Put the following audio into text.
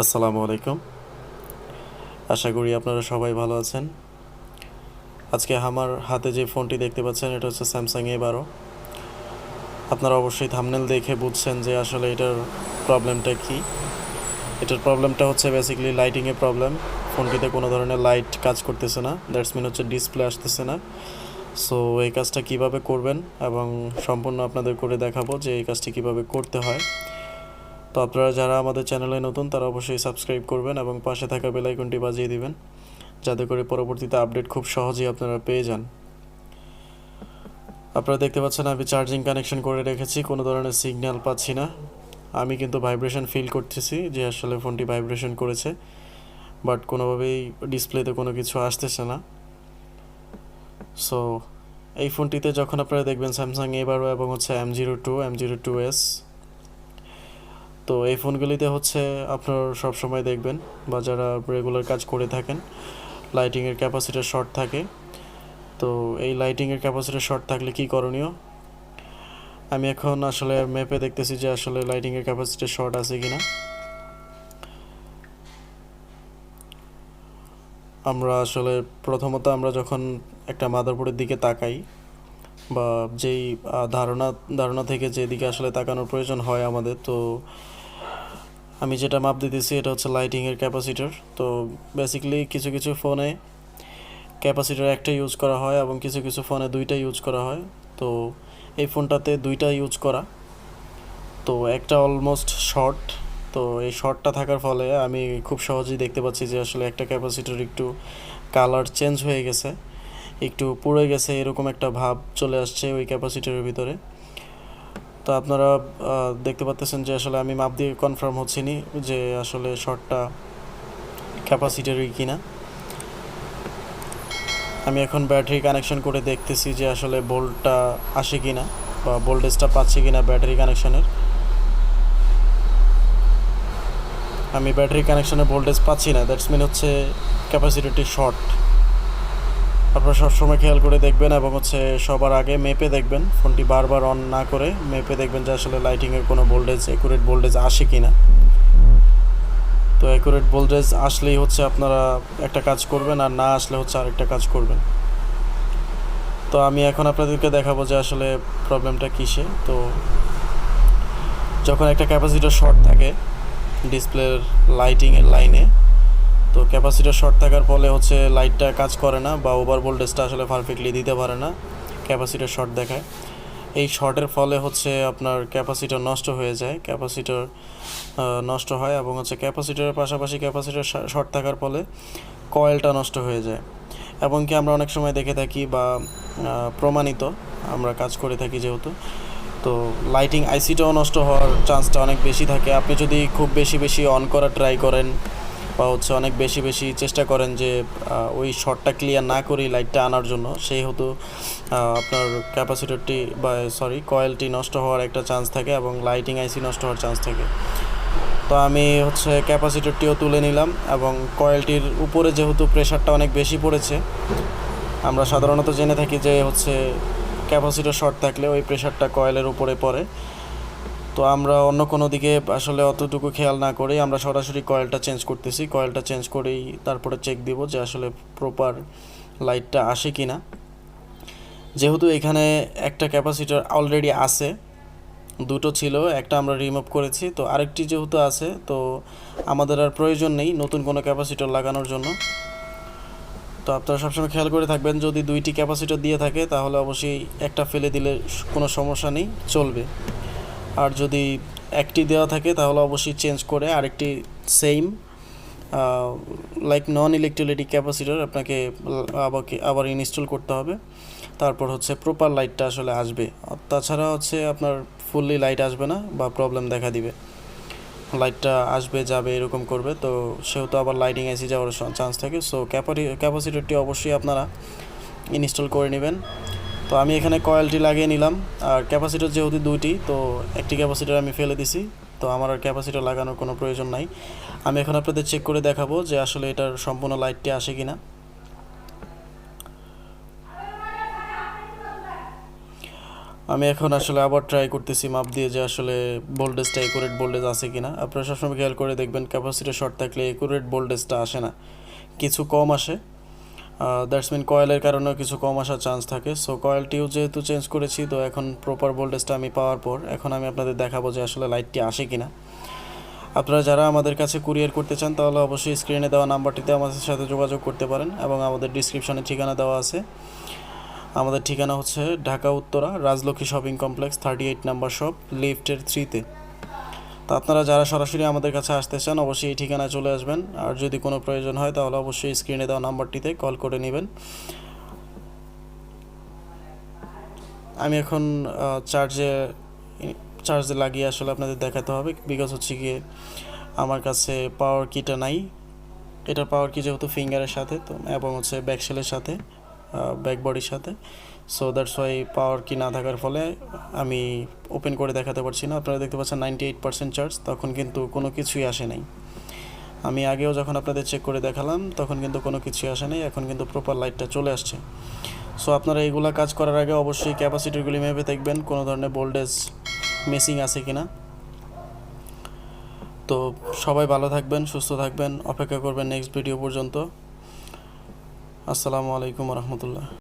আসসালামু আলাইকুম। আশা করি আপনারা সবাই ভালো আছেন। আজকে আমার হাতে যে ফোনটি দেখতে পাচ্ছেন এটা হচ্ছে স্যামসাং A12। আপনারা অবশ্যই থাম্বনেল দেখে বুঝছেন যে আসলে এটার প্রবলেমটা কি। এটার প্রবলেমটা হচ্ছে বেসিক্যালি লাইটিংয়ের প্রবলেম। ফোনটিতে কোনো ধরনের লাইট কাজ করতেছে না, দ্যাটস মিন হচ্ছে ডিসপ্লে আসতেছে না। সো এই কাজটা কিভাবে করবেন এবং সম্পূর্ণ আপনাদের করে দেখাবো যে এই কাজটি কিভাবে করতে হয়। তো আপনারা যারা আমাদের চ্যানেলে নতুন তারা অবশ্যই সাবস্ক্রাইব করবেন এবং পাশে থাকা বেল আইকনটি বাজিয়ে দিবেন, যাতে করে পরবর্তীতে আপডেট খুব সহজেই আপনারা পেয়ে যান। আপনারা দেখতে পাচ্ছেন আমি চার্জিং কানেকশন করে রেখেছি, কোনো ধরনের সিগন্যাল পাচ্ছি না। আমি কিন্তু ভাইব্রেশন ফিল করতেছি যে আসলে ফোনটি ভাইব্রেশন করেছে, বাট কোনোভাবেই ডিসপ্লেতে কোনো কিছু আসতেছে না। সো এই ফোনটিতে যখন আপনারা দেখবেন স্যামসাং A12 এবং হচ্ছে m02 m02s, তো এই ফোনগুলিতে হচ্ছে আপনারা সবসময় দেখবেন বা যারা রেগুলার কাজ করে থাকেন লাইটিংয়ের ক্যাপাসিটার শর্ট থাকে। তো এই লাইটিংয়ের ক্যাপাসিটার শর্ট থাকলে কি করণীয়, আমি এখন আসলে ম্যাপে দেখতেছি যে আসলে লাইটিংয়ের ক্যাপাসিটার শর্ট আছে কিনা। আমরা আসলে প্রথমত আমরা যখন একটা মাদারবোর্ডের দিকে তাকাই বা যেই ধারণা থেকে যেদিকে আসলে তাকানোর প্রয়োজন হয় আমাদের, তো আমি যেটা মাপ দিতেছি এটা হচ্ছে লাইটিংয়ের ক্যাপাসিটার। তো বেসিক্যালি কিছু কিছু ফোনে ক্যাপাসিটার একটা ইউজ করা হয় এবং কিছু কিছু ফোনে দুইটা ইউজ করা হয়। তো এই ফোনটাতে দুইটা ইউজ করা, তো একটা অলমোস্ট শর্ট। তো এই শর্টটা থাকার ফলে আমি খুব সহজেই দেখতে পাচ্ছি যে আসলে একটা ক্যাপাসিটার একটু কালার চেঞ্জ হয়ে গেছে, একটু পুড়ে গেছে, এরকম একটা ভাব চলে আসছে ওই ক্যাপাসিটারের ভিতরে। তো আপনারা দেখতে পাচ্ছেন যে আসলে আমি মাপ দিয়ে কনফার্ম হচ্ছি নি যে আসলে শর্টটা ক্যাপাসিটারই কিনা। আমি এখন ব্যাটারি কানেকশন করে দেখতেছি যে আসলে ভোল্টটা আসে কিনা বা ভোল্টেজটা পাচ্ছি কিনা ব্যাটারি কানেকশনের। আমি ব্যাটারি কানেকশনের ভোল্টেজ পাচ্ছি না, দ্যাটস মিন হচ্ছে ক্যাপাসিটারটি শর্ট। আপনারা সবসময় খেয়াল করে দেখবেন এবং হচ্ছে সবার আগে মেপে দেখবেন, ফোনটি বারবার অন না করে মেপে দেখবেন যে আসলে লাইটিংয়ের কোনো ভোল্টেজ অ্যাকুরেট ভোল্টেজ আসে কিনা। তো অ্যাকুরেট ভোল্টেজ আসলেই হচ্ছে আপনারা একটা কাজ করবেন, আর না আসলে হচ্ছে আরেকটা কাজ করবেন। তো আমি এখন আপনাদেরকে দেখাবো যে আসলে প্রবলেমটা কিসে। তো যখন একটা ক্যাপাসিটার শর্ট থাকে ডিসপ্লের লাইটিংয়ের লাইনে, তো ক্যাপাসিটার শর্ট থাকার ফলে হচ্ছে লাইটটা কাজ করে না বা ওভার ভোল্টেজটা আসলে পারফেক্টলি দিতে পারে না, ক্যাপাসিটার শর্ট দেখায়। এই শর্টের ফলে হচ্ছে আপনার ক্যাপাসিটার নষ্ট হয়ে যায়, ক্যাপাসিটার নষ্ট হয় এবং হচ্ছে ক্যাপাসিটারের পাশাপাশি ক্যাপাসিটার শর্ট থাকার ফলে কয়েলটা নষ্ট হয়ে যায়। এবং কি আমরা অনেক সময় দেখে থাকি বা প্রমাণিত আমরা কাজ করে থাকি যেহেতু, তো লাইটিং আইসিটাও নষ্ট হওয়ার চান্সটা অনেক বেশি থাকে। আপনি যদি খুব বেশি বেশি অন করা ট্রাই করেন বা হচ্ছে অনেক বেশি বেশি চেষ্টা করেন যে ওই শর্টটা ক্লিয়ার না করেই লাইটটা আনার জন্য, সেই হতো আপনার ক্যাপাসিটরটি বা কয়েলটি নষ্ট হওয়ার একটা চান্স থাকে এবং লাইটিং আইসি নষ্ট হওয়ার চান্স থাকে। তো আমি হচ্ছে ক্যাপাসিটরটিও তুলে নিলাম এবং কয়েলটির উপরে যেহেতু প্রেশারটা অনেক বেশি পড়েছে, আমরা সাধারণত জেনে থাকি যে হচ্ছে ক্যাপাসিটর শর্ট থাকলে ওই প্রেশারটা কয়েলের উপরে পড়ে। তো আমরা অন্য কোনো দিকে আসলে অতটুকু খেয়াল না করেই আমরা সরাসরি কয়েলটা চেঞ্জ করতেছি। কয়েলটা চেঞ্জ করেই তারপরে চেক দিব যে আসলে প্রপার লাইটটা আসে কি না। যেহেতু এখানে একটা ক্যাপাসিটার অলরেডি আছে, দুটো ছিল, একটা আমরা রিমুভ করেছি, তো আরেকটি যেহেতু আছে তো আমাদের আর প্রয়োজন নেই নতুন কোনো ক্যাপাসিটার লাগানোর জন্য। তো আপনারা সবসময় খেয়াল করে থাকবেন, যদি দুইটি ক্যাপাসিটার দিয়ে থাকে তাহলে অবশ্যই একটা ফেলে দিলে কোনো সমস্যা নেই, চলবে। আর যদি একটি দেওয়া থাকে তাহলে অবশ্যই চেঞ্জ করে আরেকটি সেম লাইক নন ইলেকট্রোলাইটিক ক্যাপাসিটার আপনাকে আবার ইনস্টল করতে হবে। তারপর হচ্ছে প্রপার লাইটটা আসলে আসবে। তাছাড়া হচ্ছে আপনার ফুললি লাইট আসবে না বা প্রবলেম দেখা দিবে, লাইটটা আসবে যাবে এরকম করবে, তো সেহেতু আবার লাইটিং আইসি যাওয়ার চান্স থাকে। সো ক্যাপাসিটারটি অবশ্যই আপনারা ইনস্টল করে নেবেন। তো আমি এখানে কয়েলটি লাগিয়ে নিলাম, আর ক্যাপাসিটার যেহেতু দুইটি, তো একটি ক্যাপাসিটার আমি ফেলে দিছি, তো আমার আর ক্যাপাসিটার লাগানোর কোনো প্রয়োজন নাই। আমি এখন আপনাদের চেক করে দেখাবো যে আসলে এটার সম্পূর্ণ লাইটটি আসে কিনা। আমি এখন আসলে আবার ট্রাই করতেছি মাপ দিয়ে যে আসলে ভোল্টেজটা একুরেট ভোল্টেজ আছে কিনা। আপনারা সবসময় খেয়াল করে দেখবেন ক্যাপাসিটর শর্ট থাকলে একুরেট ভোল্টেজটা আসে না, কিছু কম আসে। দ্যাটস মিন কয়েলের কারণেও কিছু কম আসার চান্স থাকে। সো কয়েলটিও যেহেতু চেঞ্জ করেছি, তো এখন প্রপার ভোল্টেজটা আমি পাওয়ার পর এখন আমি আপনাদের দেখাবো যে আসলে লাইটটি আসে কিনা। আপনারা যারা আমাদের কাছে কুরিয়ার করতে চান তাহলে অবশ্যই স্ক্রিনে দেওয়া নাম্বারটিতে আমাদের সাথে যোগাযোগ করতে পারেন, এবং আমাদের ডিসক্রিপশনে ঠিকানা দেওয়া আছে। আমাদের ঠিকানা হচ্ছে Dhaka Uttara Rajlakshmi shopping complex 38 number shop, লিফটের 3-তে। তো আপনারা যারা সরাসরি আমাদের কাছে আসতে চান অবশ্যই এই ঠিকানায় চলে আসবেন, আর যদি কোনো প্রয়োজন হয় তাহলে অবশ্যই স্ক্রিনে দেওয়া নাম্বারটিতে কল করে নেবেন। আমি এখন চার্জে লাগিয়ে আসলে আপনাদের দেখাতে হবে, বিকজ হচ্ছে গিয়ে আমার কাছে পাওয়ার কিটা নাই। এটার পাওয়ার কি যেহেতু ফিঙ্গারের সাথে তো, এবং হচ্ছে ব্যাকশেলের সাথে, ব্যাক বডির সাথে, সো দ্যাটস ওয়াই পাওয়ার কি না থাকার ফলে আমি ওপেন করে দেখাতে পারছি না। আপনারা দেখতে পাচ্ছেন 98% চার্জ, তখন কিন্তু কোনো কিছুই আসে নাই। আমি আগেও যখন আপনাদের চেক করে দেখালাম তখন কিন্তু কোনো কিছুই আসে নাই, এখন কিন্তু প্রপার লাইটটা চলে আসছে। সো আপনারা এইগুলা কাজ করার আগে অবশ্যই ক্যাপাসিটরগুলি মেপে দেখবেন কোনো ধরনের ভোল্টেজ মিসিং আছে কিনা। তো সবাই ভালো থাকবেন, সুস্থ থাকবেন, অপেক্ষা করবেন নেক্সট ভিডিও পর্যন্ত। আসসালামু আলাইকুম রহমতুল্লাহ।